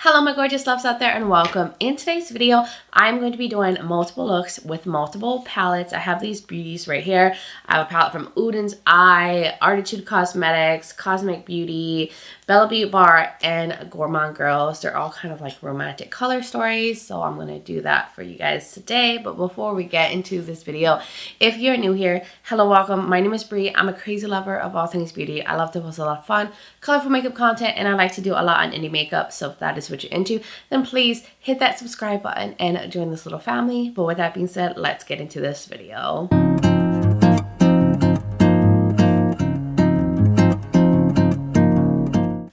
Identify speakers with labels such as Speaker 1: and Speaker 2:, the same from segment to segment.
Speaker 1: Hello my gorgeous loves out there and welcome. In today's video, I'm going to be doing multiple looks with multiple palettes. I have these beauties right here. I have a palette from Oden's Eye, Artitude Cosmetics, Cosmic Beauty, Beaute Bar, and Gourmande Girls. They're all kind of like romantic color stories, so I'm going to do that for you guys today. But before we get into this video, if you're new here, hello, welcome. My name is Bree. I'm a crazy lover of all things beauty. I love to post a lot of fun, colorful makeup content, and I like to do a lot on indie makeup. So if that is what you're into, then please hit that subscribe button and join this little family. But with that being said, let's get into this video.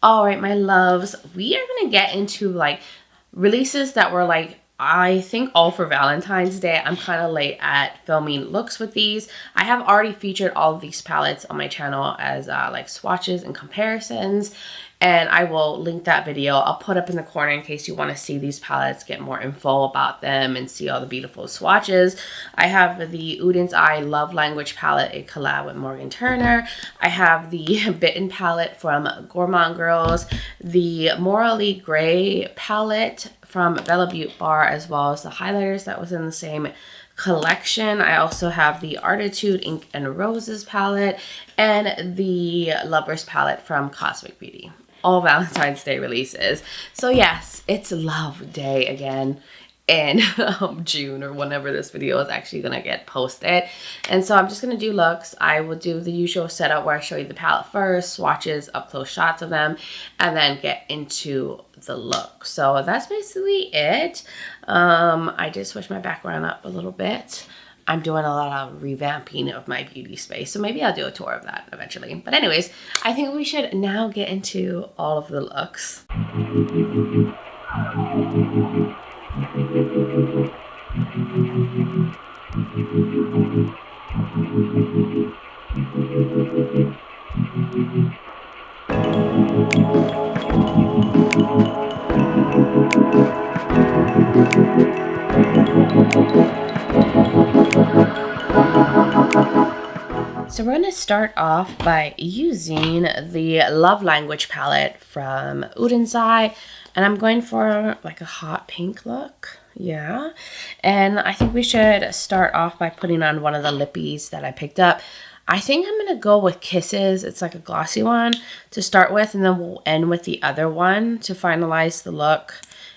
Speaker 1: All right, my loves, we are gonna get into like releases that were like, I think all for Valentine's Day. I'm kind of late at filming looks with these. I have already featured all of these palettes on my channel as like swatches and comparisons, and I will link that video. I'll put up in the corner in case you want to see these palettes, get more info about them, and see all the beautiful swatches. I have the Oden's Eye Love Language palette, a collab with Morgan Turner. I have the Bitten palette from Gourmande Girls, the Morally Gray palette from Beaute Bar, as well as the highlighters that was in the same collection. I also have the Artitude Ink Roses palette and the Lovers palette from Cosmic Beauty. All Valentine's Day releases. So yes, it's Love Day again in June, or whenever this video is actually gonna get posted. And so I'm just gonna do looks. I will do the usual setup where I show you the palette first, swatches, up close shots of them, and then get into the look. So that's basically it. I did switch my background up a little bit. I'm doing a lot of revamping of my beauty space, so maybe I'll do a tour of that eventually. But anyways, I think we should now get into all of the looks. So we're going to start off by using the Love Language palette from Oden's Eye, and I'm going for like a hot pink look. Yeah, and I think we should start off by putting on one of the lippies that I picked up. I think I'm going to go with Kisses. It's like a glossy one to start with, and then we'll end with the other one to finalize the look.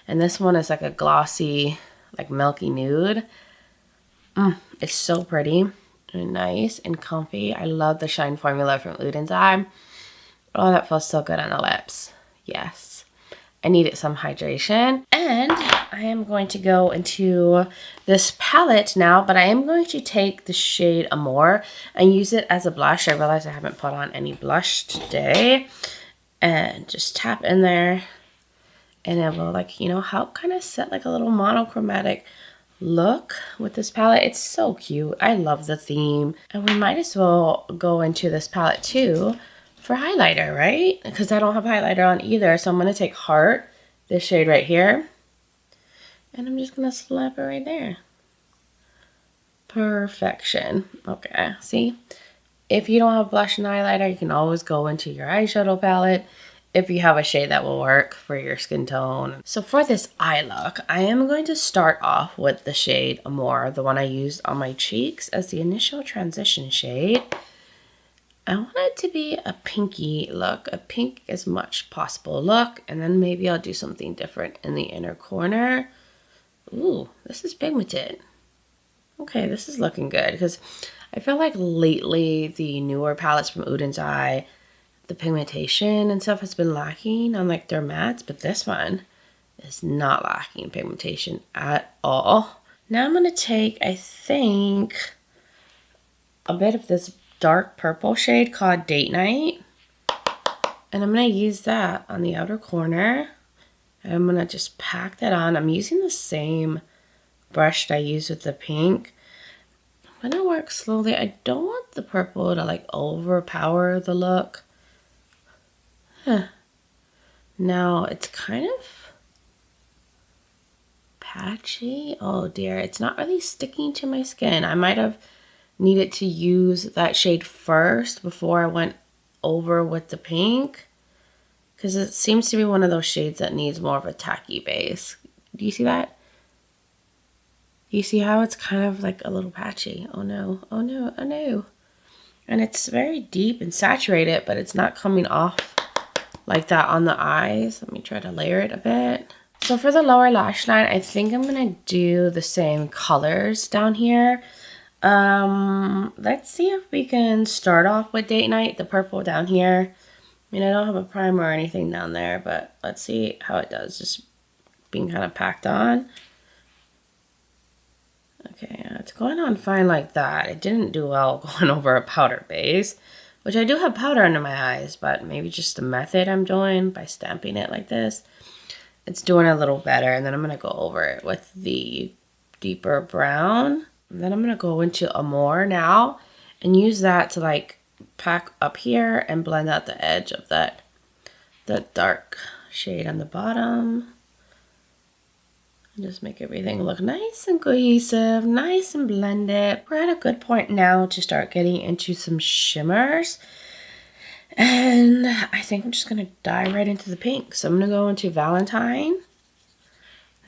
Speaker 1: And this one is like a glossy, like milky nude. It's so pretty and nice and comfy. I love the shine formula from Oden's Eye. Oh, that feels so good on the lips. Yes. I needed some hydration. And I am going to go into this palette now, but I am going to take the shade Amour and use it as a blush. I realize I haven't put on any blush today. And just tap in there. And it will, like, you know, help kind of set like a little monochromatic look with this palette. It's so cute. I love the theme. And we might as well go into this palette too for highlighter, right? Because I don't have highlighter on either. So I'm going to take Heart, this shade right here, and I'm just going to slap it right there. Perfection. Okay, see? If you don't have blush and highlighter, you can always go into your eyeshadow palette if you have a shade that will work for your skin tone. So for this eye look, I am going to start off with the shade Amour, the one I used on my cheeks as the initial transition shade. I want it to be a pinky look, a pink as much possible look, and then maybe I'll do something different in the inner corner. Ooh, this is pigmented. Okay, this is looking good, because I feel like lately the newer palettes from Oden's Eye, the pigmentation and stuff has been lacking on like their mattes, but this one is not lacking pigmentation at all. Now I'm going to take, I think, a bit of this dark purple shade called Date Night, and I'm going to use that on the outer corner, and I'm going to just pack that on. I'm using the same brush that I used with the pink. I'm going to work slowly. I don't want the purple to like overpower the look. Now it's kind of patchy. Oh dear, it's not really sticking to my skin. I might have needed to use that shade first before I went over with the pink, because it seems to be one of those shades that needs more of a tacky base. Do you see that? You see how it's kind of like a little patchy? Oh no, oh no, oh no. And it's very deep and saturated, but it's not coming off like that on the eyes. Let me try to layer it a bit. So for the lower lash line, I think I'm gonna do the same colors down here. Let's see if we can start off with Date Night, the purple down here. I mean, I don't have a primer or anything down there, but let's see how it does, just being kind of packed on. Okay, it's going on fine like that. It didn't do well going over a powder base, which I do have powder under my eyes, but maybe just the method I'm doing by stamping it like this, it's doing a little better. And then I'm going to go over it with the deeper brown. And then I'm going to go into Amore now and use that to like pack up here and blend out the edge of that dark shade on the bottom. And just make everything look nice and cohesive, nice and blended. We're at a good point now to start getting into some shimmers. And I think I'm just going to dive right into the pink. So I'm going to go into Valentine.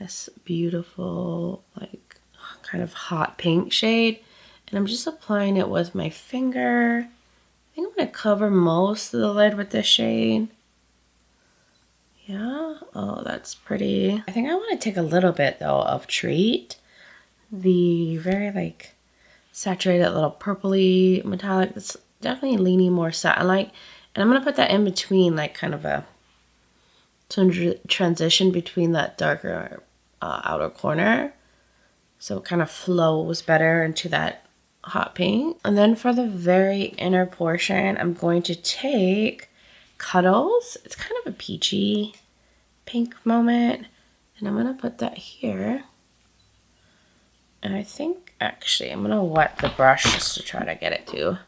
Speaker 1: This beautiful, like, kind of hot pink shade. And I'm just applying it with my finger. I think I'm going to cover most of the lid with this shade. Yeah. Oh, that's pretty. I think I want to take a little bit, though, of Treat. The very, like, saturated little purpley metallic. That's definitely leaning more satin-like. And I'm going to put that in between, like, kind of a transition between that darker outer corner. So it kind of flows better into that hot pink. And then for the very inner portion, I'm going to take Cuddles. It's kind of a peachy pink moment. And I'm going to put that here. And I think, actually, I'm going to wet the brush just to try to get it to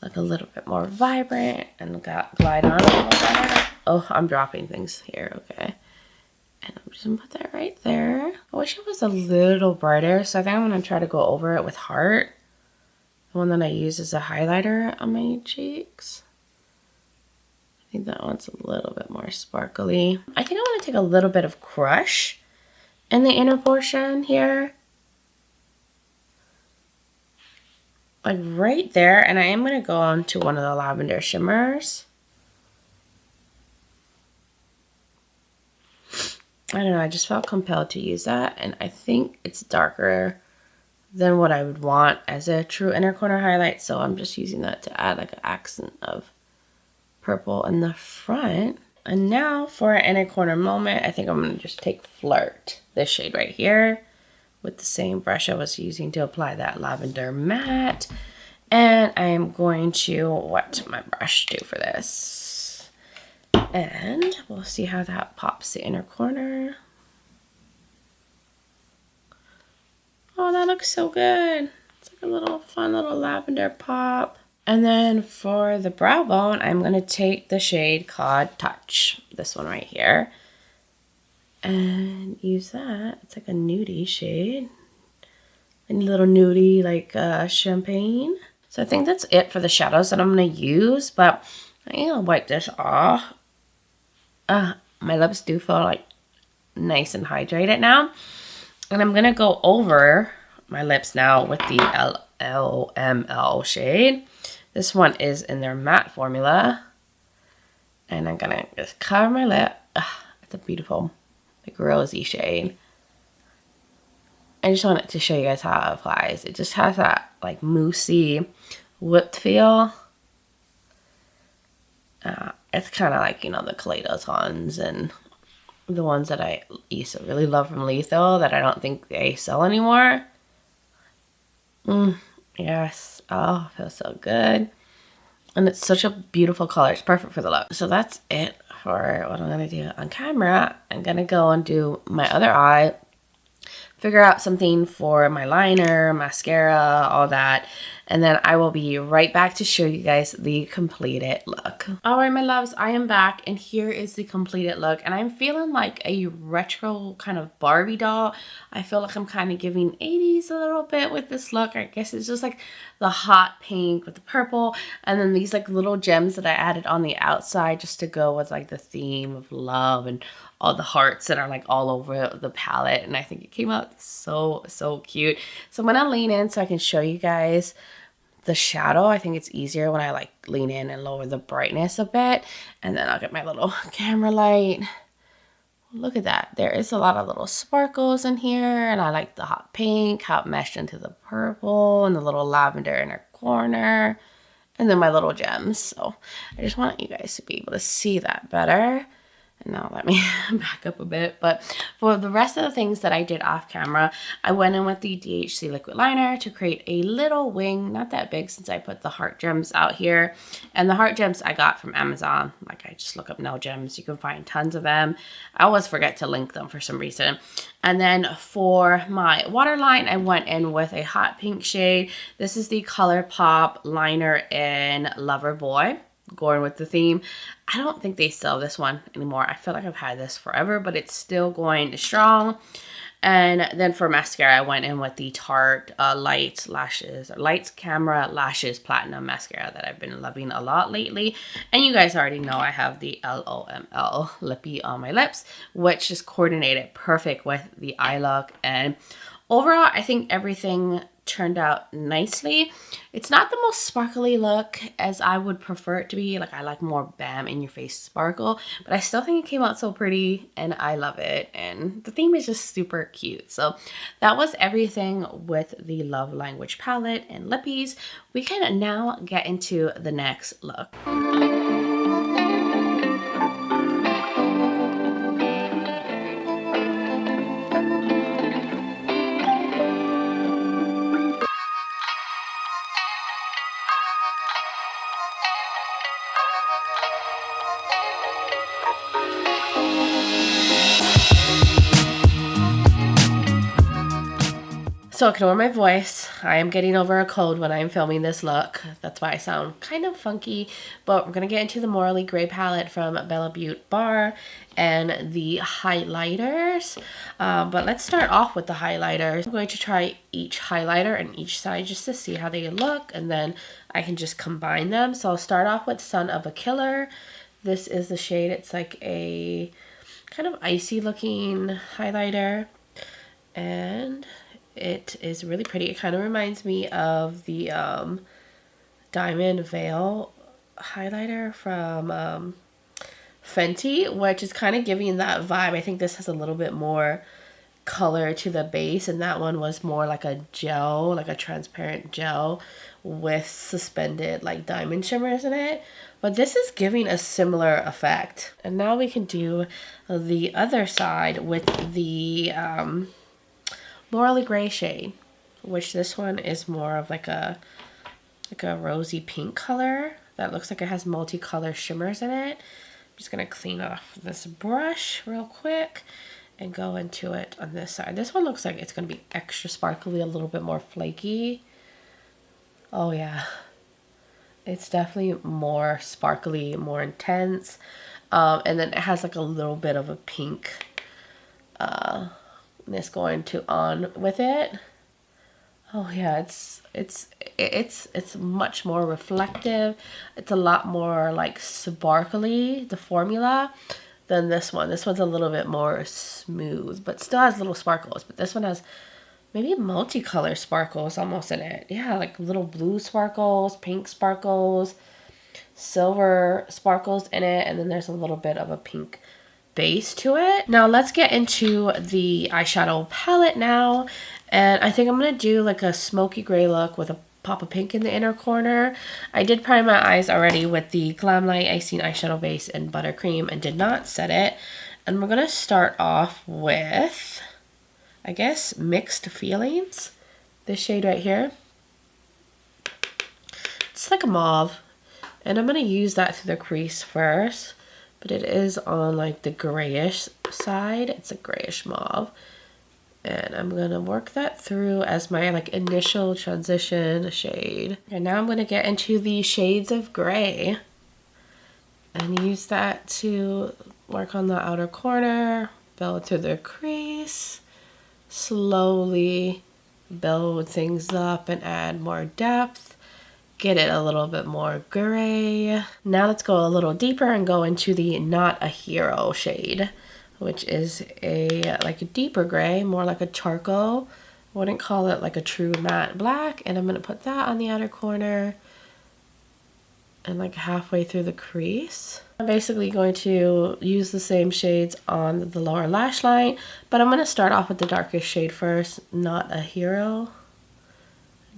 Speaker 1: look a little bit more vibrant and glide on a little better. Oh, I'm dropping things here. Okay. And I'm just going to put that right there. I wish it was a little brighter, so I think I'm going to try to go over it with Heart. The one that I use as a highlighter on my cheeks. I think that one's a little bit more sparkly. I think I want to take a little bit of Crush in the inner portion here. Like right there. And I am going to go on to one of the lavender shimmers. I don't know, I just felt compelled to use that. And I think it's darker than what I would want as a true inner corner highlight. So I'm just using that to add like an accent of purple in the front. And now for an inner corner moment, I think I'm going to just take Flirt, this shade right here, with the same brush I was using to apply that lavender matte. And I am going to wet my brush too for this. And we'll see how that pops the inner corner. Oh, that looks so good. It's like a little fun little lavender pop. And then for the brow bone, I'm going to take the shade called Touch, this one right here, and use that. It's like a nudie shade. A little nudie, like champagne. So I think that's it for the shadows that I'm going to use, but I'm going to wipe this off. My lips do feel like nice and hydrated now. And I'm going to go over my lips now with the LML shade. This one is in their matte formula. And I'm going to just cover my lip. It's a beautiful, like, rosy shade. I just wanted to show you guys how it applies. It just has that, like, moussey, whipped feel. It's kind of like, you know, the Kaleidos ones and the ones that I used to really love from Lethal that I don't think they sell anymore. Yes. Oh, it feels so good. And it's such a beautiful color. It's perfect for the look. So that's it for what I'm going to do on camera. I'm going to go and do my other eye, figure out something for my liner, mascara, all that. and then I will be right back to show you guys the completed look. All right, my loves, I am back, and here is the completed look, and I'm feeling like a retro kind of Barbie doll. I feel like I'm kind of giving 80s a little bit with this look. I guess it's just like the hot pink with the purple, and then these like little gems that I added on the outside just to go with like the theme of love and all the hearts that are like all over the palette. And I think it came out so cute. So I'm gonna lean in so I can show you guys the shadow. I think it's easier when I like lean in and lower the brightness a bit, and then I'll get my little camera light. Look at that. There is a lot of little sparkles in here, and I like the hot pink, how it meshed into the purple, and the little lavender in her corner, and then my little gems. So I just want you guys to be able to see that better. And now let me back up a bit. But for the rest of the things that I did off camera, I went in with the DHC liquid liner to create a little wing, not that big since I put the heart gems out here. And the heart gems I got from Amazon. Like, I just look up nail gems. You can find tons of them. I always forget to link them for some reason. And then for my waterline, I went in with a hot pink shade. This is the Colourpop liner in Lover Boy, going with the theme. I don't think they sell this one anymore. I feel like I've had this forever, but it's still going strong. And then for mascara, I went in with the Tarte Light Lashes, or Lights Camera Lashes Platinum Mascara that I've been loving a lot lately. And you guys already know I have the LOML Lippy on my lips, which is coordinated perfect with the eye look. And overall, I think everything turned out nicely. It's not the most sparkly look as I would prefer it to be. Like, I like more bam in your face sparkle, but I still think it came out so pretty and I love it. And the theme is just super cute. So that was everything with the Love Language palette and lippies. We can now get into the next look. So ignore my voice. I am getting over a cold when I'm filming this look. That's why I sound kind of funky. But we're going to get into the Morally Grey palette from Beaute Bar and the highlighters. But let's start off with the highlighters. I'm going to try each highlighter on each side just to see how they look. And then I can just combine them. So I'll start off with Son of a Killer. This is the shade. It's like a kind of icy looking highlighter. And it is really pretty. It kind of reminds me of the Diamond Veil highlighter from Fenty, which is kind of giving that vibe. I think this has a little bit more color to the base, and that one was more like a gel, like a transparent gel with suspended like diamond shimmers in it. But this is giving a similar effect. And now we can do the other side with the Morally Grey shade, which this one is more of like a rosy pink color that looks like it has multicolor shimmers in it. I'm just gonna clean off this brush real quick and go into it on this side. This one looks like it's gonna be extra sparkly, a little bit more flaky. Oh yeah, it's definitely more sparkly, more intense, and then it has like a little bit of a pink this going to on with it. Oh yeah, it's much more reflective. It's a lot more like sparkly, the formula, than this one. This one's a little bit more smooth, but still has little sparkles. But this one has maybe multicolor sparkles almost in it. Yeah, like little blue sparkles, pink sparkles, silver sparkles in it, and then there's a little bit of a pink base to it. Now let's get into the eyeshadow palette now, and I think I'm gonna do like a smoky gray look with a pop of pink in the inner corner. I did prime my eyes already with the Glamlight Icing eyeshadow base in Buttercream and did not set it. And we're gonna start off with, I guess, Mixed Feelings, this shade right here. It's like a mauve, and I'm gonna use that to the crease first. But it is on like the grayish side. It's a grayish mauve. And I'm gonna work that through as my like initial transition shade. And now I'm gonna get into the shades of gray and use that to work on the outer corner, build through the crease, slowly build things up and add more depth, get it a little bit more gray. Now let's go a little deeper and go into the Not a Hero shade, which is like a deeper gray, more like a charcoal. I wouldn't call it like a true matte black. And I'm gonna put that on the outer corner and like halfway through the crease. I'm basically going to use the same shades on the lower lash line, but I'm gonna start off with the darkest shade first, Not a Hero,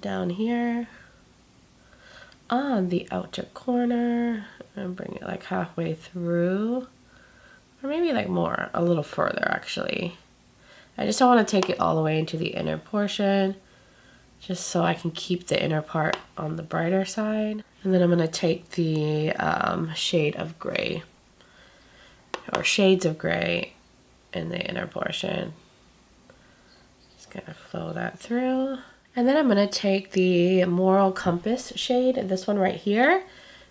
Speaker 1: down here on the outer corner, and bring it like halfway through. Or maybe like more, a little further actually. I just don't want to take it all the way into the inner portion, just so I can keep the inner part on the brighter side. And then I'm going to take the shade of gray, or shades of gray in the inner portion. Just going to flow that through. And then I'm going to take the Moral Compass shade, this one right here.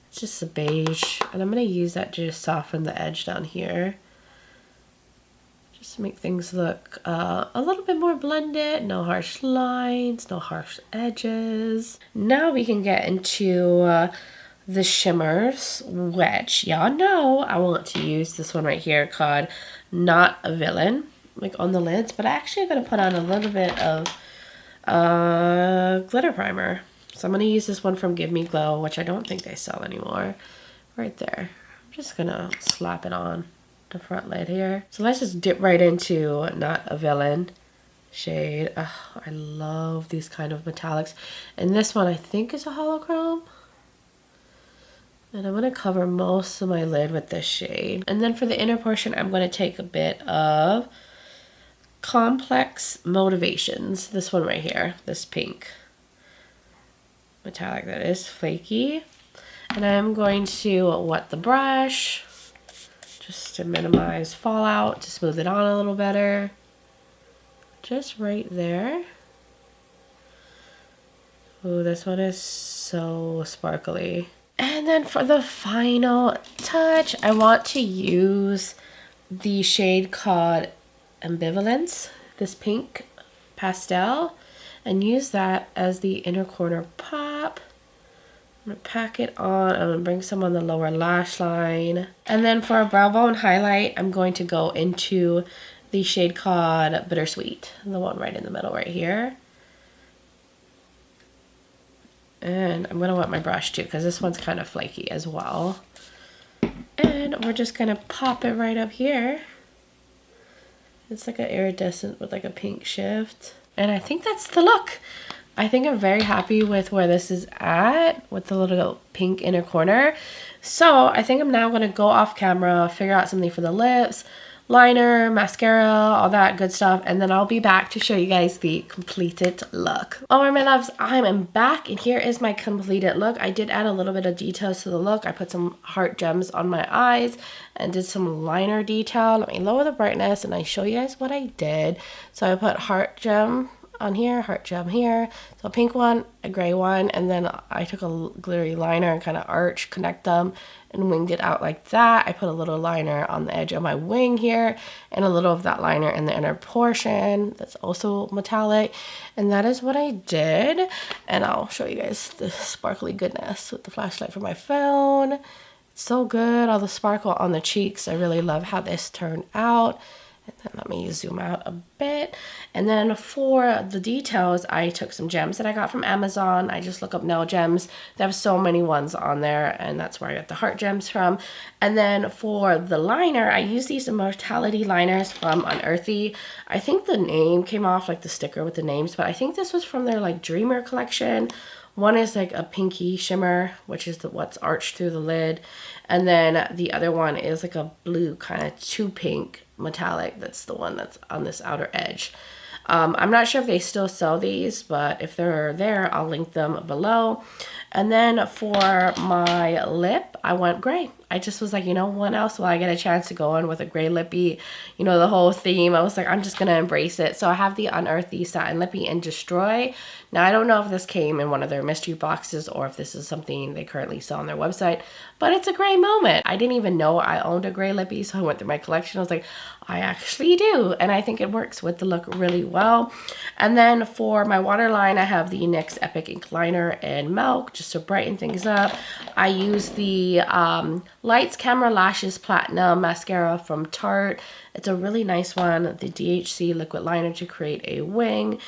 Speaker 1: It's just a beige, and I'm going to use that to just soften the edge down here. Just to make things look a little bit more blended, no harsh lines, no harsh edges. Now we can get into the shimmers, which y'all know I want to use this one right here called Not a Villain, like on the lids, but I actually going to put on a little bit of glitter primer. So I'm going to use this one from Give Me Glow, which I don't think they sell anymore. Right there. I'm just going to slap it on the front lid here. So let's just dip right into Not a Villain shade. Oh, I love these kind of metallics. And this one I think is a holochrome. And I'm going to cover most of my lid with this shade. And then for the inner portion, I'm going to take a bit of Complex Motivations. This one right here, this pink metallic that is flaky. And I'm going to wet the brush just to minimize fallout, to smooth it on a little better. Just right there. Ooh, this one is so sparkly. And then for the final touch, I want to use the shade called Ambivalence, this pink pastel, and use that as the inner corner pop. I'm going to pack it on. I'm going to bring some on the lower lash line. And then for a brow bone highlight, I'm going to go into the shade called Bittersweet, the one right in the middle right here. And I'm going to wet my brush too, because this one's kind of flaky as well. And we're just going to pop it right up here. It's like an iridescent with like a pink shift. And I think that's the look. I think I'm very happy with where this is at with the little pink inner corner. So I think I'm now going to go off camera, figure out something for the lips, liner, mascara, all that good stuff. And then I'll be back to show you guys the completed look. All right, my loves, I am back and here is my completed look. I did add a little bit of details to the look. I put some heart gems on my eyes and did some liner detail. Let me lower the brightness and I show you guys what I did. So I put heart gem on here, heart gem here, so a pink one, a gray one, and then I took a glittery liner and kind of connect them and winged it out like that. I put a little liner on the edge of my wing here and a little of that liner in the inner portion that's also metallic, and that is what I did. And I'll show you guys the sparkly goodness with the flashlight from my phone. It's so good, all the sparkle on the cheeks. I really love how this turned out. And then let me zoom out a bit. And then for the details, I took some gems that I got from Amazon. I just look up nail gems. They have so many ones on there, and that's where I got the heart gems from. And then for the liner, I used these Immortality liners from Unearthly. I think the name came off, like the sticker with the names, but I think this was from their like Dreamer collection. One is like a pinky shimmer, which is what's arched through the lid. And then the other one is like a blue kind of too pink metallic. That's the one that's on this outer edge. I'm not sure if they still sell these, but if they're there, I'll link them below. And then for my lip, I went gray. I just was like, you know, when else will I get a chance to go in with a gray lippy? You know, the whole theme. I was like, I'm just going to embrace it. So I have the Unearthly Satin Lippy in Destroy. Now, I don't know if this came in one of their mystery boxes or if this is something they currently sell on their website, but it's a gray moment. I didn't even know I owned a gray lippy, so I went through my collection. I was like, I actually do, and I think it works with the look really well. And then for my waterline, I have the NYX Epic Ink Liner in Milk, just to brighten things up. I use the Lights Camera Lashes Platinum Mascara from Tarte. It's a really nice one, the DHC Liquid Liner to create a wing.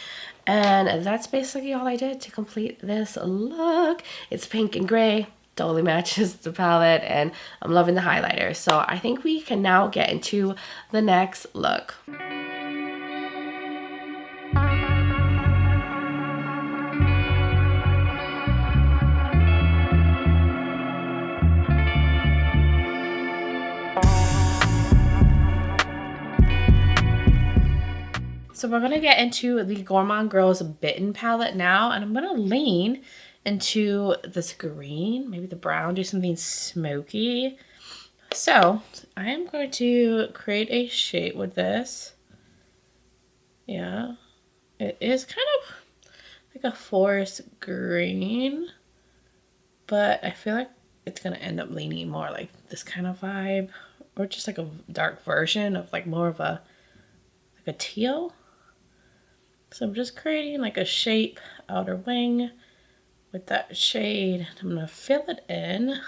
Speaker 1: And that's basically all I did to complete this look. It's pink and gray. Totally matches the palette, and I'm loving the highlighter. So I think we can now get into the next look. So we're gonna get into the Gourmande Girls Bitten palette now, and I'm gonna lean into this green, maybe the brown, do something smoky. So I am going to create a shade with this. Yeah, it is kind of like a forest green, but I feel like it's gonna end up leaning more like this kind of vibe, or just like a dark version of like more of a teal. So I'm just creating like a shape outer wing with that shade. I'm gonna fill it in.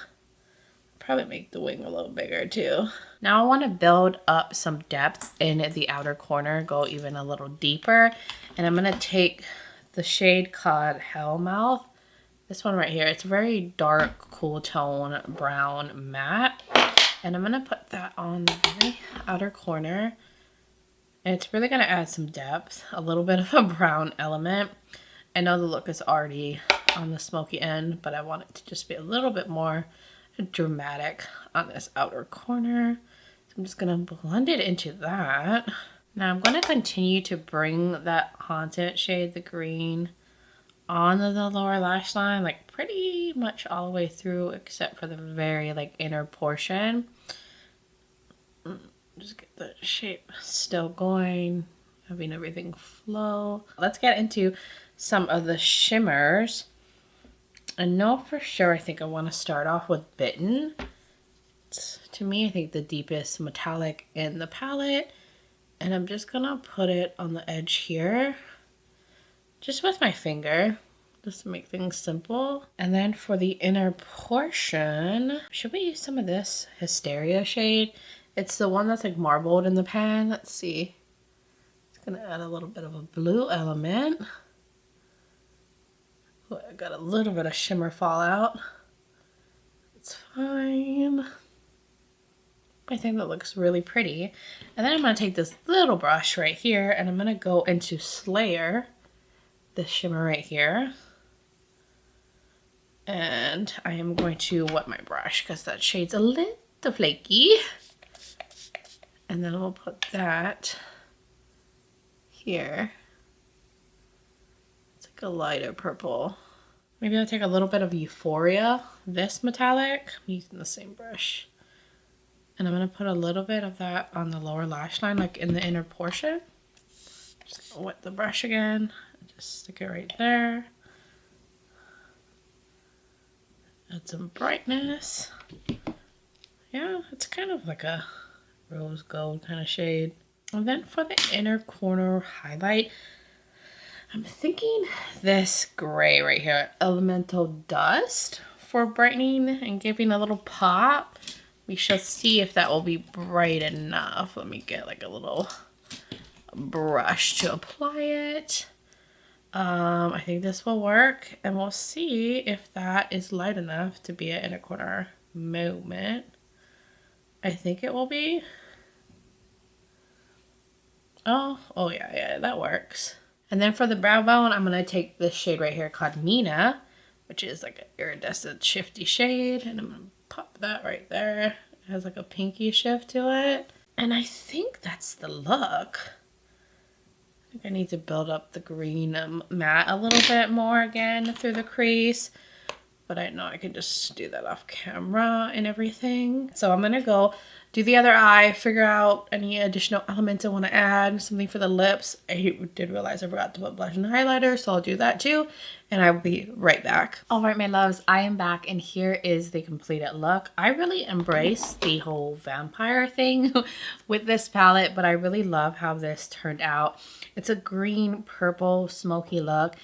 Speaker 1: Probably make the wing a little bigger too. Now I want to build up some depth in the outer corner, go even a little deeper. And I'm gonna take the shade called Hellmouth. This one right here, it's a very dark, cool tone, brown matte. And I'm gonna put that on the very outer corner. And it's really gonna add some depth, a little bit of a brown element. I know the look is already on the smoky end, but I want it to just be a little bit more dramatic on this outer corner. So I'm just gonna blend it into that. Now I'm gonna continue to bring that Haunted shade, the green, onto the lower lash line, like pretty much all the way through except for the very like inner portion. Just get the shape still going, having everything flow. Let's get into some of the shimmers. I know for sure I think I want to start off with Bitten. It's, to me, I think the deepest metallic in the palette. And I'm just going to put it on the edge here. Just with my finger. Just to make things simple. And then for the inner portion, should we use some of this Hysteria shade? It's the one that's like marbled in the pan. Let's see. It's going to add a little bit of a blue element. Oh, I got a little bit of shimmer fallout. It's fine. I think that looks really pretty. And then I'm going to take this little brush right here and I'm going to go into Slayer, this shimmer right here. And I am going to wet my brush because that shade's a little flaky. And then we'll put that here. It's like a lighter purple. Maybe I'll take a little bit of Euphoria, this metallic. I'm using the same brush. And I'm going to put a little bit of that on the lower lash line, like in the inner portion. Just gonna wet the brush again. Just stick it right there. Add some brightness. Yeah, it's kind of like a rose gold kind of shade. And then for the inner corner highlight, I'm thinking this gray right here, Elemental Dust, for brightening and giving a little pop. We shall see if that will be bright enough. Let me get like a little brush to apply it. I think this will work, and we'll see if that is light enough to be an inner corner moment. I think it will be. Oh yeah, that works. And then for the brow bone, I'm gonna take this shade right here called Mina, which is like an iridescent shifty shade, and I'm gonna pop that right there. It has like a pinky shift to it. And I think that's the look. I think I need to build up the green matte a little bit more again through the crease. but I know I can just do that off camera and everything. So I'm gonna go do the other eye, figure out any additional elements I want to add, something for the lips. I did realize I forgot to put blush and highlighter, so I'll do that too, and I will be right back. All right, my loves, I am back, and here is the completed look. I really embrace the whole vampire thing with this palette, but I really love how this turned out. It's a green, purple, smoky look,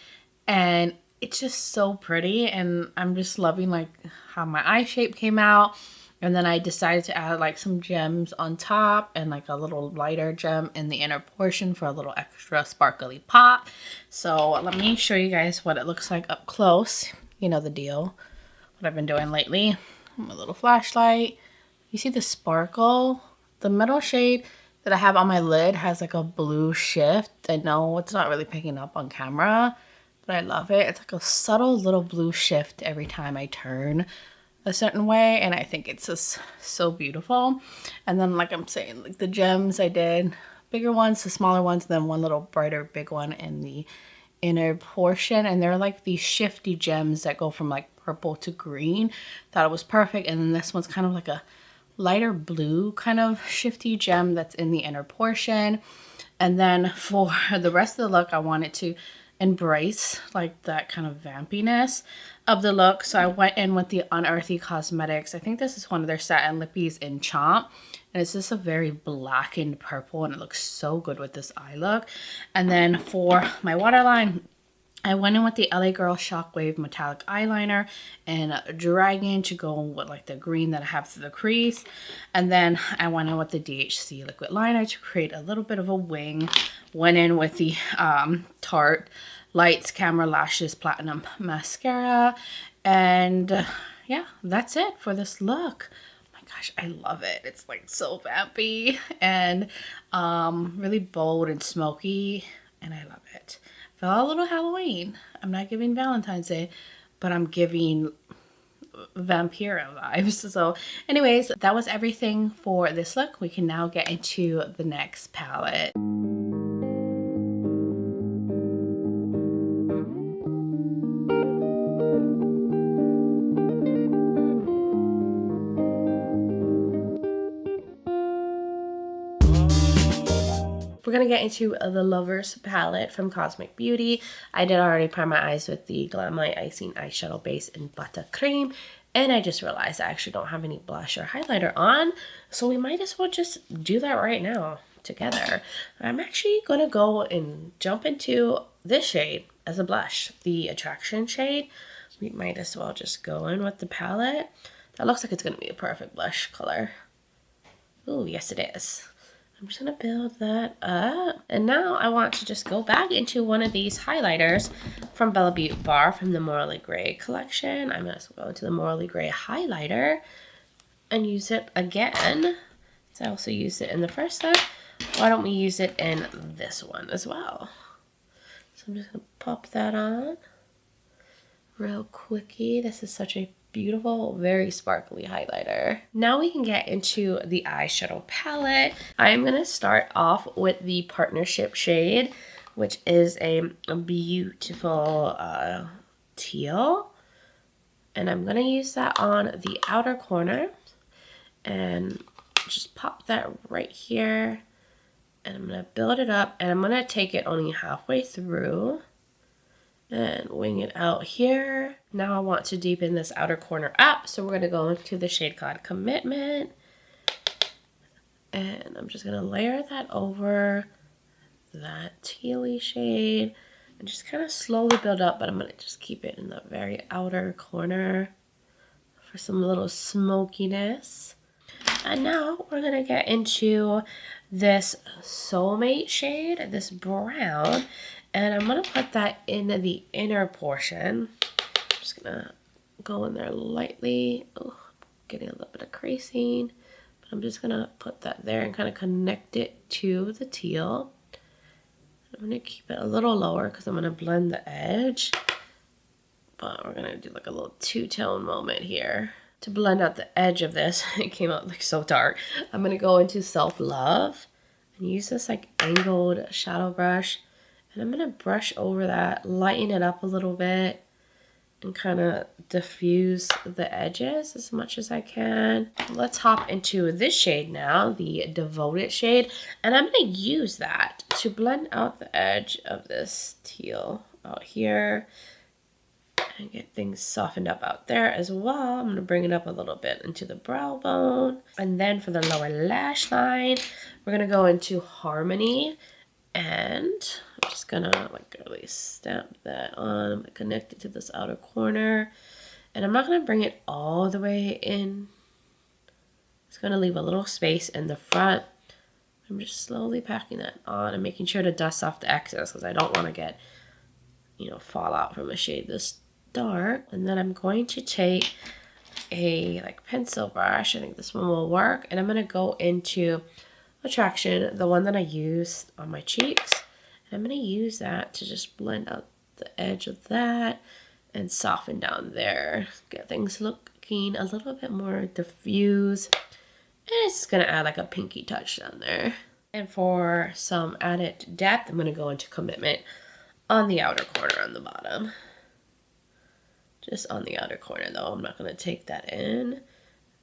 Speaker 1: and it's just so pretty, and I'm just loving like how my eye shape came out. And then I decided to add like some gems on top and like a little lighter gem in the inner portion for a little extra sparkly pop. So let me show you guys what it looks like up close. You know the deal, what I've been doing lately. My little flashlight. You see the sparkle? The middle shade that I have on my lid has like a blue shift. I know it's not really picking up on camera, but I love it. It's like a subtle little blue shift every time I turn a certain way, and I think it's just so beautiful. And then like I'm saying, like the gems I did, bigger ones, the smaller ones, then one little brighter big one in the inner portion, and they're like these shifty gems that go from like purple to green. Thought it was perfect. And then this one's kind of like a lighter blue kind of shifty gem that's in the inner portion. And then for the rest of the look, I wanted to embrace like that kind of vampiness of the look, so I went in with the Unearthly Cosmetics. I think this is one of their satin lippies in Chomp, and it's just a very blackened purple, and it looks so good with this eye look. And then for my waterline, I went in with the LA Girl Shockwave Metallic Eyeliner and Dragon to go with like the green that I have for the crease. And then I went in with the DHC Liquid Liner to create a little bit of a wing. Went in with the Tarte Lights Camera Lashes Platinum Mascara. And yeah, that's it for this look. Oh my gosh, I love it. It's like so vampy and really bold and smoky, and I love it. Felt a little Halloween. I'm not giving Valentine's Day, but I'm giving Vampiro vibes. So anyways, that was everything for this look. We can now get into the next palette. We're going to get into the Lovers palette from Cosmic Beauty. I did already prime my eyes with the Glamlight Icing Eyeshadow Base in Buttercream. And I just realized I actually don't have any blush or highlighter on. So we might as well just do that right now together. I'm actually going to go and jump into this shade as a blush. The Attraction shade. We might as well just go in with the palette. That looks like it's going to be a perfect blush color. Ooh, yes it is. I'm just going to build that up. And now I want to just go back into one of these highlighters from Beaute Bar from the Morally Grey collection. I'm going to go into the Morally Grey highlighter and use it again. So I also used it in the first look. Why don't we use it in this one as well? So I'm just going to pop that on real quickie. This is such a beautiful, very sparkly highlighter. Now we can get into the eyeshadow palette. I'm going to start off with the Partnership shade, which is a beautiful teal. And I'm going to use that on the outer corner and just pop that right here. And I'm going to build it up, and I'm going to take it only halfway through and wing it out here. Now I want to deepen this outer corner up, so we're going to go into the shade called Commitment. And I'm just going to layer that over that tealy shade and just kind of slowly build up, but I'm going to just keep it in the very outer corner for some little smokiness. And now we're going to get into this Soulmate shade, this brown. And I'm going to put that in the inner portion. I'm just going to go in there lightly. Oh, getting a little bit of creasing. But I'm just going to put that there and kind of connect it to the teal. I'm going to keep it a little lower because I'm going to blend the edge. But we're going to do like a little two-tone moment here. To blend out the edge of this, it came out like so dark. I'm going to go into Self Love and use this like angled shadow brush. And I'm going to brush over that, lighten it up a little bit, and kind of diffuse the edges as much as I can. Let's hop into this shade now, the Devoted shade, and I'm going to use that to blend out the edge of this teal out here and get things softened up out there as well. I'm going to bring it up a little bit into the brow bone. And then for the lower lash line, we're going to go into Harmony, and I'm just going to like really stamp that on, connect it to this outer corner. And I'm not going to bring it all the way in. It's going to leave a little space in the front. I'm just slowly packing that on and making sure to dust off the excess because I don't want to get, you know, fallout from a shade this dark. And then I'm going to take a like pencil brush. I think this one will work. And I'm going to go into Attraction, the one that I used on my cheeks. And I'm going to use that to just blend out the edge of that and soften down there. Get things looking a little bit more diffuse. And it's going to add like a pinky touch down there. And for some added depth, I'm going to go into Commitment on the outer corner on the bottom. Just on the outer corner though. I'm not going to take that in.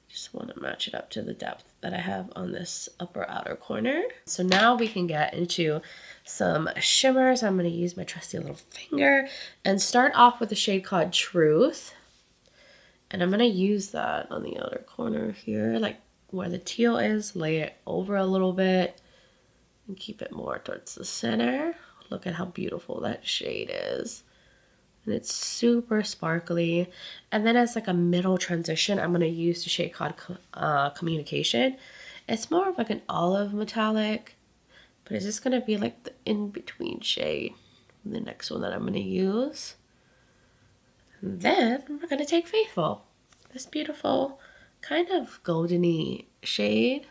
Speaker 1: Just want to match it up to the depth that I have on this upper outer corner. So now we can get into some shimmers. I'm going to use my trusty little finger and start off with a shade called Truth. And I'm going to use that on the outer corner here, like where the teal is, lay it over a little bit and keep it more towards the center. Look at how beautiful that shade is. And it's super sparkly. And then as like a middle transition, I'm going to use the shade called Communication. It's more of like an olive metallic, but it's just going to be like the in-between shade. The next one that I'm going to use. And then we're going to take Faithful. This beautiful kind of goldeny shade.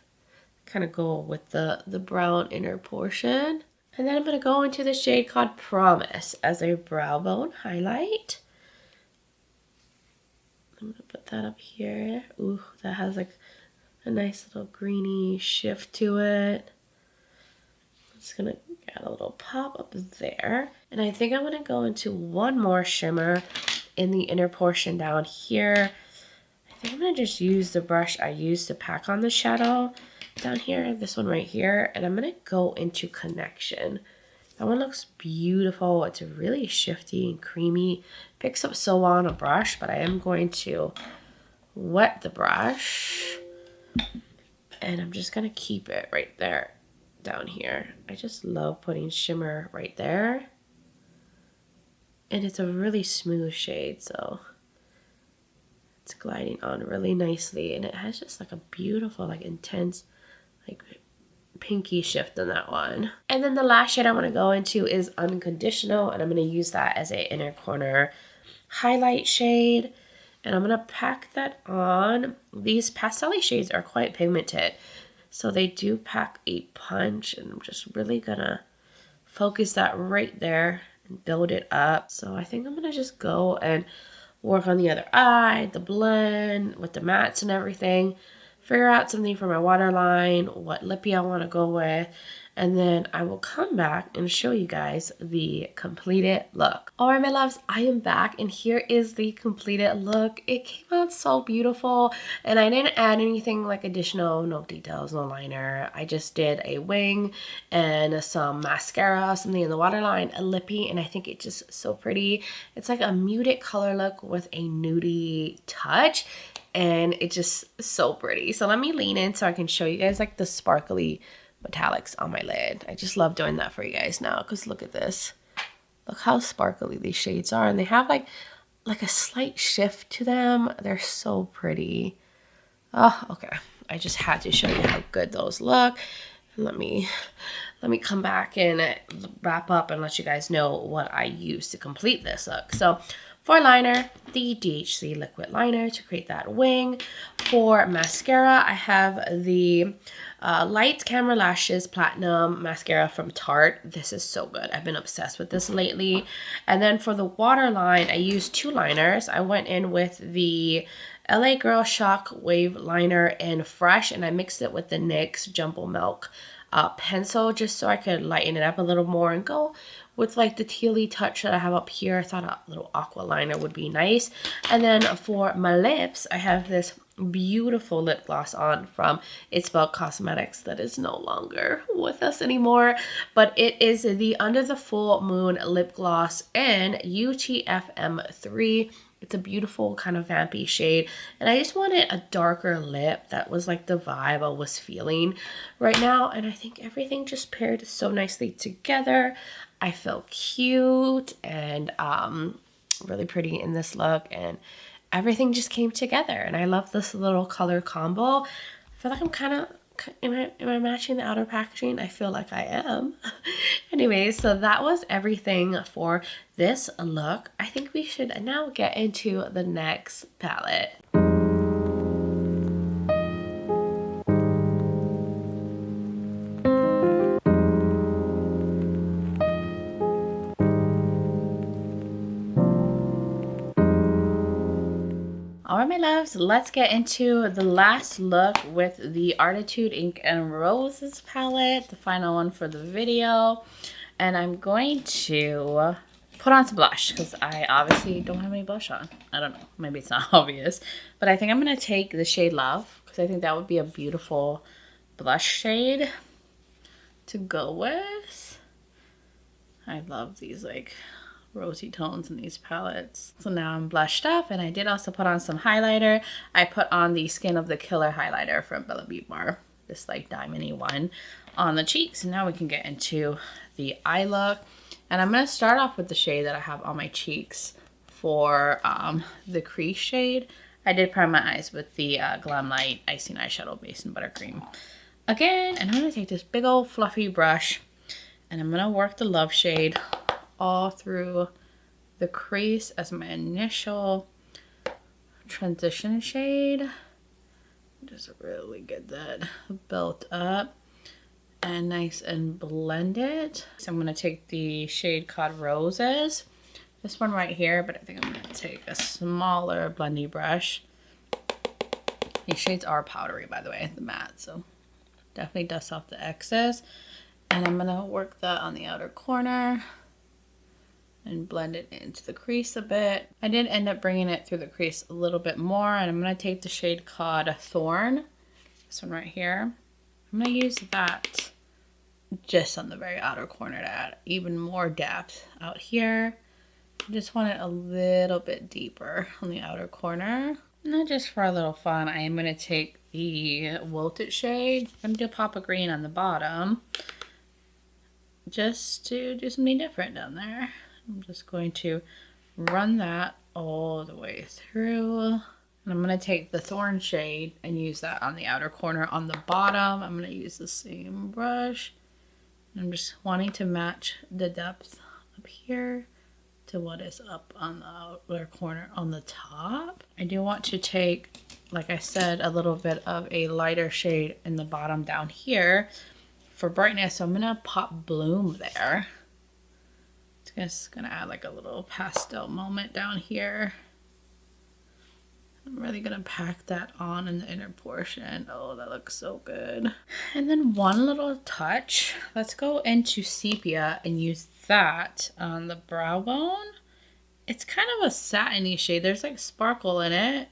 Speaker 1: Kind of go with the brown inner portion. And then I'm going to go into the shade called Promise as a brow bone highlight. I'm going to put that up here. Ooh, that has like a nice little greeny shift to it. I'm just going to add a little pop up there. And I think I'm going to go into one more shimmer in the inner portion down here. I think I'm going to just use the brush I used to pack on the shadow down here, this one right here, and I'm gonna go into Connection. That one looks beautiful. It's really shifty and creamy. Picks up so well on a brush, but I am going to wet the brush and I'm just gonna keep it right there down here. I just love putting shimmer right there, and it's a really smooth shade, so it's gliding on really nicely, and it has just like a beautiful, like intense, like pinky shift in that one. And then the last shade I want to go into is Unconditional, and I'm going to use that as a inner corner highlight shade, and I'm going to pack that on. These pastel shades are quite pigmented, so they do pack a punch, and I'm just really gonna focus that right there and build it up. So I think I'm gonna just go and work on the other eye, the blend with the mattes and everything. Figure out something for my waterline, what lippy I want to go with, and then I will come back and show you guys the completed look. All right, my loves, I am back, and here is the completed look. It came out so beautiful, and I didn't add anything like additional, no details, no liner. I just did a wing and some mascara, something in the waterline, a lippy, and I think it's just so pretty. It's like a muted color look with a nudie touch, and it's just so pretty. So let me lean in so I can show you guys like the sparkly metallics on my lid. I just love doing that for you guys now, because look at this. Look how sparkly these shades are, and they have like a slight shift to them. They're so pretty. Oh, okay. I just had to show you how good those look. Let me come back and wrap up and let you guys know what I used to complete this look. So for liner, the DHC liquid liner to create that wing. For mascara, I have the Light Camera Lashes Platinum Mascara from Tarte. This is so good. I've been obsessed with this lately. And then for the waterline, I used two liners. I went in with the LA Girl Shock Wave Liner in Fresh, and I mixed it with the NYX Jumbo Milk pencil just so I could lighten it up a little more and go with like the tealy touch that I have up here. I thought a little aqua liner would be nice. And then for my lips, I have this beautiful lip gloss on from ItsBel Cosmetics that is no longer with us anymore, but it is the Under the Full Moon lip gloss in UTFM 3. It's a beautiful kind of vampy shade, and I just wanted a darker lip. That was like the vibe I was feeling right now, and I think everything just paired so nicely together. I felt cute and really pretty in this look, and everything just came together, and I love this little color combo. I feel like I'm kind of, am I matching the outer packaging? I feel like I am. Anyways, so that was everything for this look. I think we should now get into the next palette. Alright, my loves, let's get into the last look with the Artitude Ink Roses palette, the final one for the video. And I'm going to put on some blush because I obviously don't have any blush on. I don't know, maybe it's not obvious. But I think I'm going to take the shade Love because I think that would be a beautiful blush shade to go with. I love these like rosy tones in these palettes. So now I'm blushed up, and I did also put on some highlighter. I put on the Skin of the Killer highlighter from Beaute Bar, this like diamond-y one on the cheeks. And now we can get into the eye look, and I'm going to start off with the shade that I have on my cheeks for the crease shade. I did prime my eyes with the Glam Light Icing Eyeshadow Base in Buttercream again, and I'm going to take this big old fluffy brush, and I'm going to work the Love shade all through the crease as my initial transition shade. Just really get that built up and nice and blended. So I'm going to take the shade called Roses, this one right here, but I think I'm going to take a smaller blendy brush. These shades are powdery, by the way, the matte, so definitely dust off the excess. And I'm going to work that on the outer corner and blend it into the crease a bit. I did end up bringing it through the crease a little bit more, and I'm going to take the shade called Thorn, this one right here. I'm going to use that just on the very outer corner to add even more depth out here. I just want it a little bit deeper on the outer corner. Not just for a little fun, I am going to take the Wilted shade. I'm going to do Pop of Green on the bottom just to do something different down there. I'm just going to run that all the way through. And I'm going to take the Thorn shade and use that on the outer corner on the bottom. I'm going to use the same brush. I'm just wanting to match the depth up here to what is up on the outer corner on the top. I do want to take, like I said, a little bit of a lighter shade in the bottom down here for brightness. So I'm going to pop Bloom there. Just gonna add like a little pastel moment down here. I'm really gonna pack that on in the inner portion. Oh, that looks so good. And then one little touch. Let's go into Sepia and use that on the brow bone. It's kind of a satiny shade. There's like sparkle in it,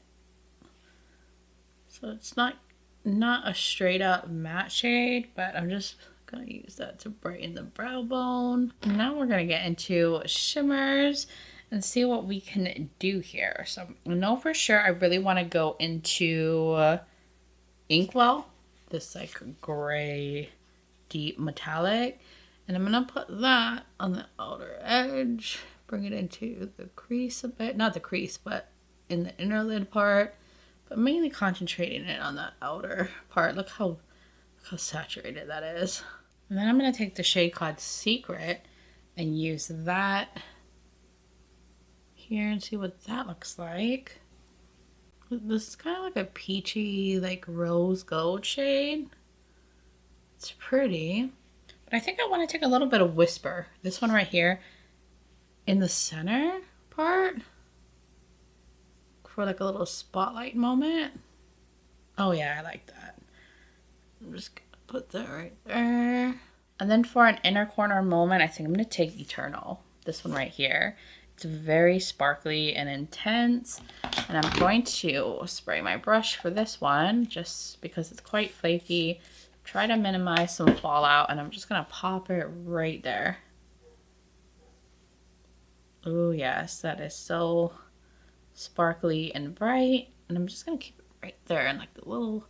Speaker 1: so it's not a straight up matte shade, but I'm just gonna use that to brighten the brow bone. Now we're gonna get into shimmers and see what we can do here. So I know for sure I really want to go into Inkwell, this like gray deep metallic, and I'm gonna put that on the outer edge, bring it into the crease a bit, not the crease but in the inner lid part, but mainly concentrating it on the outer part. Look how saturated that is. And then I'm going to take the shade called Secret and use that here and see what that looks like. This is kind of like a peachy, like rose gold shade. It's pretty. But I think I want to take a little bit of Whisper. This one right here in the center part for like a little spotlight moment. Oh yeah, I like that. I'm just going to put that right there. And then for an inner corner moment, I think I'm going to take Eternal. This one right here. It's very sparkly and intense. And I'm going to spray my brush for this one just because it's quite flaky. Try to minimize some fallout, and I'm just going to pop it right there. Oh yes, that is so sparkly and bright. And I'm just going to keep it right there in like the little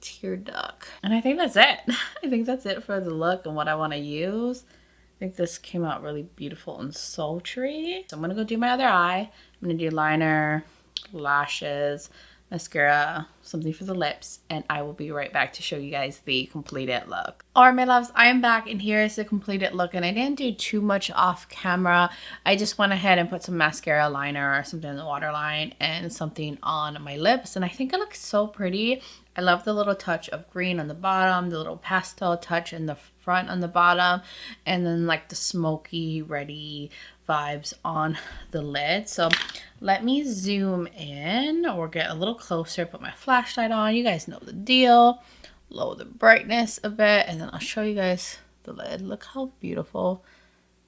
Speaker 1: tear duct. And I think that's it. I think that's it for the look and what I want to use. I think this came out really beautiful and sultry. So I'm gonna go do my other eye. I'm gonna do liner, lashes, mascara, something for the lips, and I will be right back to show you guys the completed look. Alright my loves, I am back and here is the completed look, and I didn't do too much off camera. I just went ahead and put some mascara, liner, or something in the waterline, and something on my lips, and I think it looks so pretty. I love the little touch of green on the bottom, the little pastel touch in the front on the bottom, and then like the smoky, ready vibes on the lid. So let me zoom in or get a little closer, put my flashlight on. You guys know the deal. Lower the brightness a bit, and then I'll show you guys the lid. Look how beautiful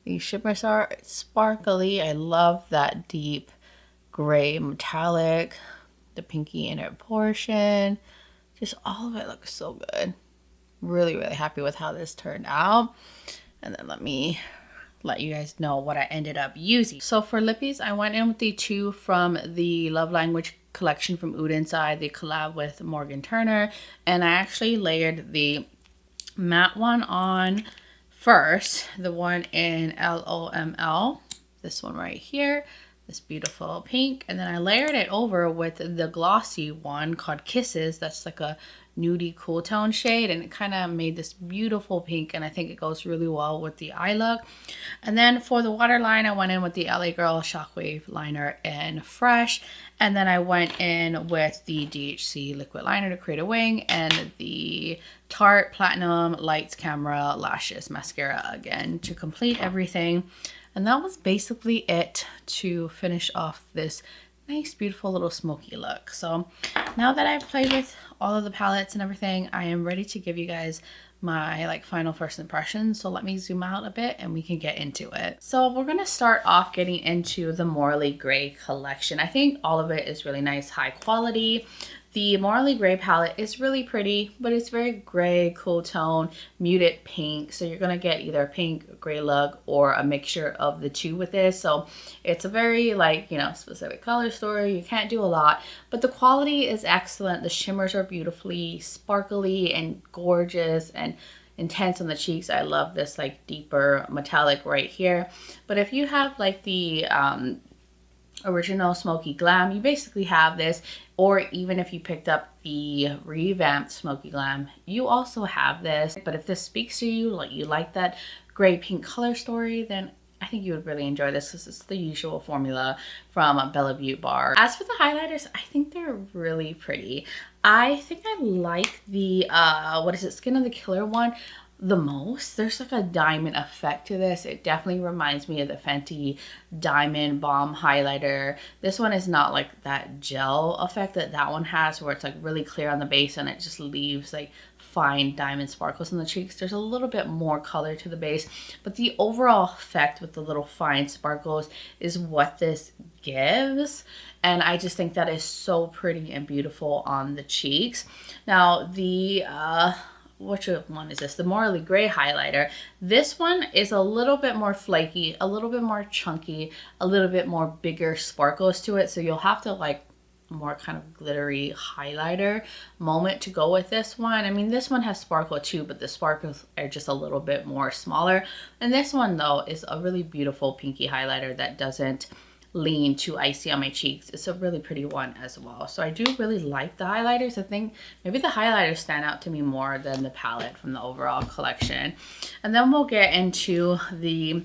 Speaker 1: these shimmers are. It's sparkly. I love that deep gray metallic, the pinky inner portion. Just all of it looks so good. Really, really happy with how this turned out. And then let me let you guys know what I ended up using. So for lippies, I went in with the two from the Love Language collection from Oden side. They collab with Morgan Turner. And I actually layered the matte one on first. The one in LOML. This one right here. This beautiful pink, and then I layered it over with the glossy one called Kisses. That's like a nudie cool tone shade, and it kind of made this beautiful pink, and I think it goes really well with the eye look. And then for the waterline, I went in with the LA Girl Shockwave liner in Fresh, and then I went in with the DHC liquid liner to create a wing, and the Tarte Platinum Lights Camera Lashes mascara again to complete everything. And that was basically it to finish off this nice, beautiful little smoky look. So now that I've played with all of the palettes and everything, I am ready to give you guys my like final first impressions. So let me zoom out a bit and we can get into it. So we're going to start off getting into the Morally Grey collection. I think all of it is really nice, high quality. The Morally Grey palette is really pretty, but it's very gray, cool tone, muted pink. So you're gonna get either a pink, gray look, or a mixture of the two with this. So it's a very like, you know, specific color story. You can't do a lot, but the quality is excellent. The shimmers are beautifully sparkly and gorgeous and intense on the cheeks. I love this like deeper metallic right here. But if you have like the original Smoky Glam, you basically have this, or even if you picked up the revamped Smoky Glam, you also have this. But if this speaks to you, like you like that gray pink color story, then I think you would really enjoy this because it's the usual formula from Beaute Bar. As for the highlighters, I think they're really pretty. I think I like the what is it, Skin of the Killer one the most. There's like a diamond effect to this. It definitely reminds me of the Fenty Diamond Bomb highlighter. This one is not like that gel effect that that one has, where it's like really clear on the base and it just leaves like fine diamond sparkles on the cheeks. There's a little bit more color to the base, but the overall effect with the little fine sparkles is what this gives, and I just think that is so pretty and beautiful on the cheeks. Now the which one is this? The Morally Grey highlighter. This one is a little bit more flaky, a little bit more chunky, a little bit more bigger sparkles to it. So you'll have to like more kind of glittery highlighter moment to go with this one. I mean, this one has sparkle too, but the sparkles are just a little bit more smaller. And this one though is a really beautiful pinky highlighter that doesn't lean too icy on my cheeks. It's a really pretty one as well. So I do really like the highlighters. I think maybe the highlighters stand out to me more than the palette from the overall collection. And then we'll get into the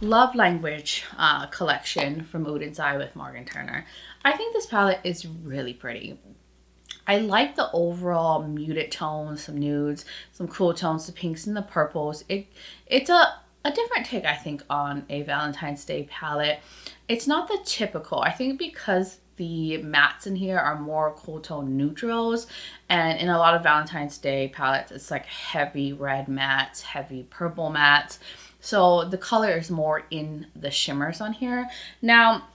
Speaker 1: Love Language collection from Oden's Eye with Morgan Turner. I think this palette is really pretty. I like the overall muted tones, some nudes, some cool tones, the pinks and the purples. It's a different take, I think, on a Valentine's Day palette. It's not the typical. I think because the mattes in here are more cool tone neutrals, and in a lot of Valentine's Day palettes it's like heavy red mattes, heavy purple mattes, so the color is more in the shimmers on here. Now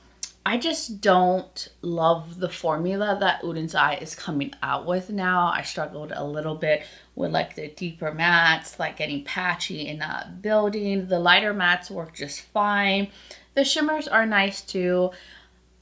Speaker 1: I just don't love the formula that Uden's Eye is coming out with now. I struggled a little bit with like the deeper mattes, like getting patchy and not building. The lighter mattes work just fine. The shimmers are nice too.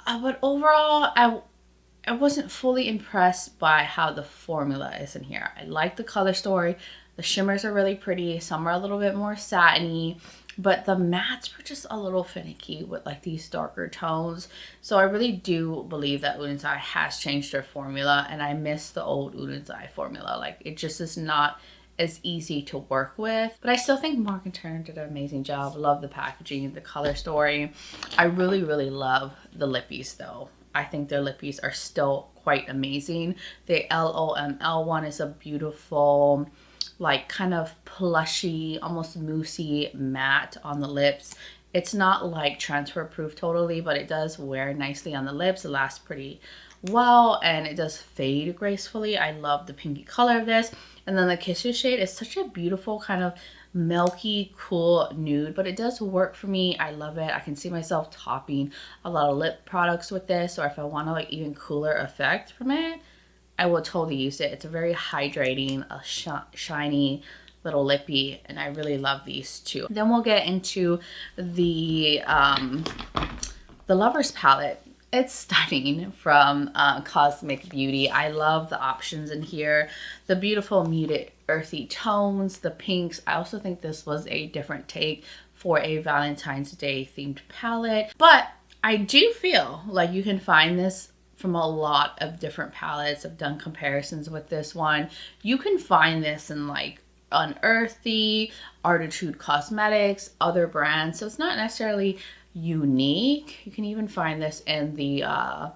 Speaker 1: But overall, I wasn't fully impressed by how the formula is in here. I like the color story. The shimmers are really pretty. Some are a little bit more satiny, but the mattes were just a little finicky with like these darker tones. So I really do believe that Uden's Eye has changed their formula, and I miss the old Uden's Eye formula. Like, it just is not as easy to work with, but I still think Mark and Turner did an amazing job. Love the packaging, the color story. I really love the lippies though. I think their lippies are still quite amazing. The LOML one is a beautiful, like kind of plushy, almost moussey matte on the lips. It's not like transfer proof totally, but it does wear nicely on the lips. It lasts pretty well, and it does fade gracefully. I love the pinky color of this. And then the Kisses shade is such a beautiful kind of milky, cool nude, but it does work for me. I love it. I can see myself topping a lot of lip products with this, or if I want to like even cooler effect from it, I will totally use it. It's a very hydrating, a shiny little lippy, and I really love these two. Then we'll get into the Lovers palette. It's stunning from Cosmic Beauty. I love the options in here. The beautiful muted earthy tones, the pinks. I also think this was a different take for a Valentine's Day themed palette. But I do feel like you can find this from a lot of different palettes. I've done comparisons with this one. You can find this in like Unearthly, Artitude Cosmetics, other brands. So it's not necessarily unique. You can even find this in the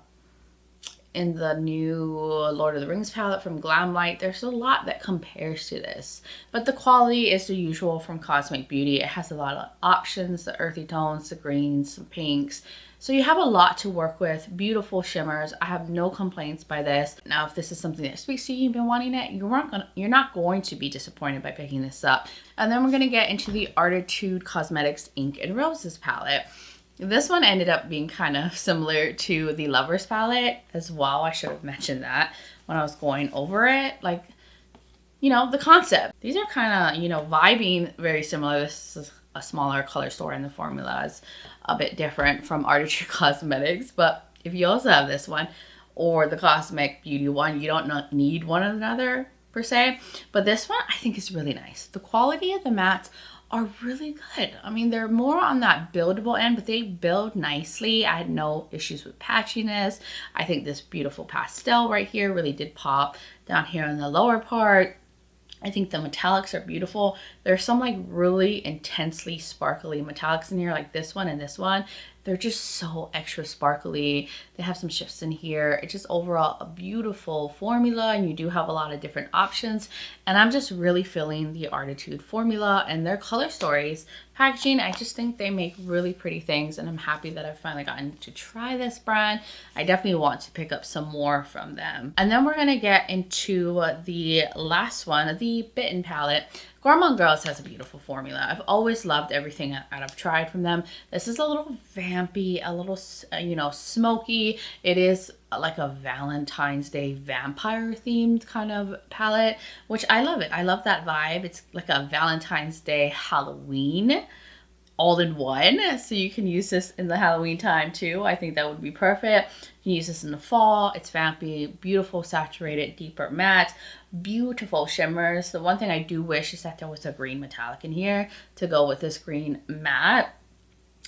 Speaker 1: new Lord of the Rings palette from Glamlight. There's a lot that compares to this, but the quality is the usual from Cosmic Beauty. It has a lot of options, the earthy tones, the greens, some pinks. So you have a lot to work with. Beautiful shimmers. I have no complaints by this. Now, if this is something that speaks to you, you've been wanting it, you're not going to be disappointed by picking this up. And then we're going to get into the Artitude Cosmetics Ink Roses palette. This one ended up being kind of similar to the Lovers palette as well. I should have mentioned that when I was going over it. Like, you know, the concept. These are kind of, you know, vibing very similar. This is a smaller color story, and the formula is a bit different from Artitude Cosmetics. But if you also have this one or the Cosmic Beauty one, you don't need one another per se. But this one I think is really nice. The quality of the mattes are really good. I mean, they're more on that buildable end, but they build nicely. I had no issues with patchiness. I think this beautiful pastel right here really did pop down here in the lower part. I think the metallics are beautiful. There's some like really intensely sparkly metallics in here, like this one and this one. They're just so extra sparkly. They have some shifts in here. It's just overall a beautiful formula, and you do have a lot of different options. And I'm just really feeling the Artitude formula and their color stories. Packaging, I just think they make really pretty things, and I'm happy that I've finally gotten to try this brand. I definitely want to pick up some more from them. And then we're gonna get into the last one, the Bitten palette. Gourmande Girls has a beautiful formula. I've always loved everything that I've tried from them. This is a little vampy, a little, you know, smoky. It is like a Valentine's Day vampire themed kind of palette, which I love it. I love that vibe. It's like a Valentine's Day Halloween all in one. So you can use this in the Halloween time too. I think that would be perfect. You can use this in the fall. It's vampy, beautiful, saturated, deeper matte, beautiful shimmers. The one thing I do wish is that there was a green metallic in here to go with this green matte.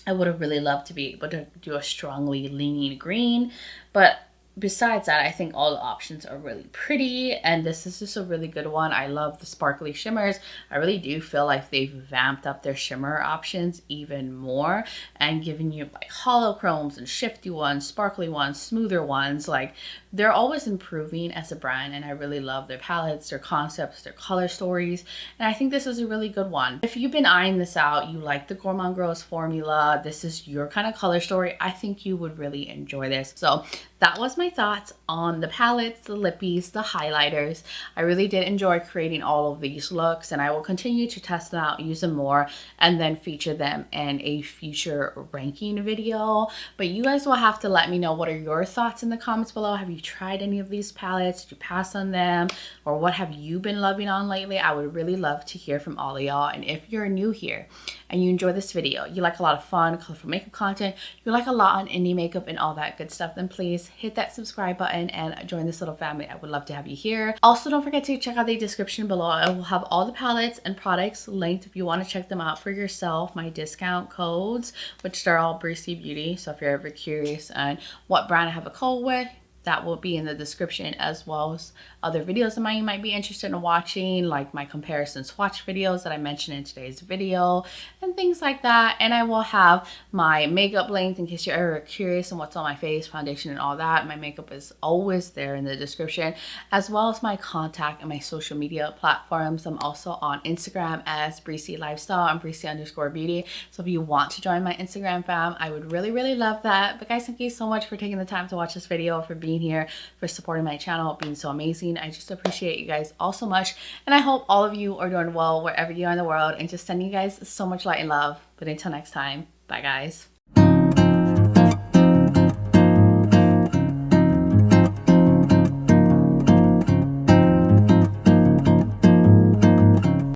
Speaker 1: I would have really loved to be able to do a strongly leaning green, but besides that, I think all the options are really pretty, and this is just a really good one. I love the sparkly shimmers. I really do feel like they've vamped up their shimmer options even more and given you like hollow chromes and shifty ones, sparkly ones, smoother ones. Like, they're always improving as a brand, and I really love their palettes, their concepts, their color stories, and I think this is a really good one. If you've been eyeing this out, you like the Gourmande Girls formula, this is your kind of color story, I think you would really enjoy this. So that was my thoughts on the palettes, the lippies, the highlighters. I really did enjoy creating all of these looks, and I will continue to test them out, use them more, and then feature them in a future ranking video. But you guys will have to let me know, what are your thoughts in the comments below? Have you tried any of these palettes? Did you pass on them? Or what have you been loving on lately? I would really love to hear from all of y'all. And if you're new here and you enjoy this video, you like a lot of fun, colorful makeup content, you like a lot on indie makeup and all that good stuff, then please hit that subscribe button and join this little family. I would love to have you here. Also, don't forget to check out the description below. I will have all the palettes and products linked if you want to check them out for yourself. My discount codes, which are all Breezy Beauty. So if you're ever curious on what brand I have a code with, that will be in the description, as well as other videos of mine you might be interested in watching, like my comparison swatch videos that I mentioned in today's video and things like that. And I will have my makeup linked in case you're ever curious on what's on my face, foundation and all that. My makeup is always there in the description, as well as my contact and my social media platforms. I'm also on Instagram as Breezy Lifestyle and Breezy_Beauty. So if you want to join my Instagram fam, I would really, really love that. But guys, thank you so much for taking the time to watch this video, for being here, for supporting my channel, being so amazing. I just appreciate you guys all so much, and I hope all of you are doing well wherever you are in the world, and just sending you guys so much light and love. But until next time, bye guys.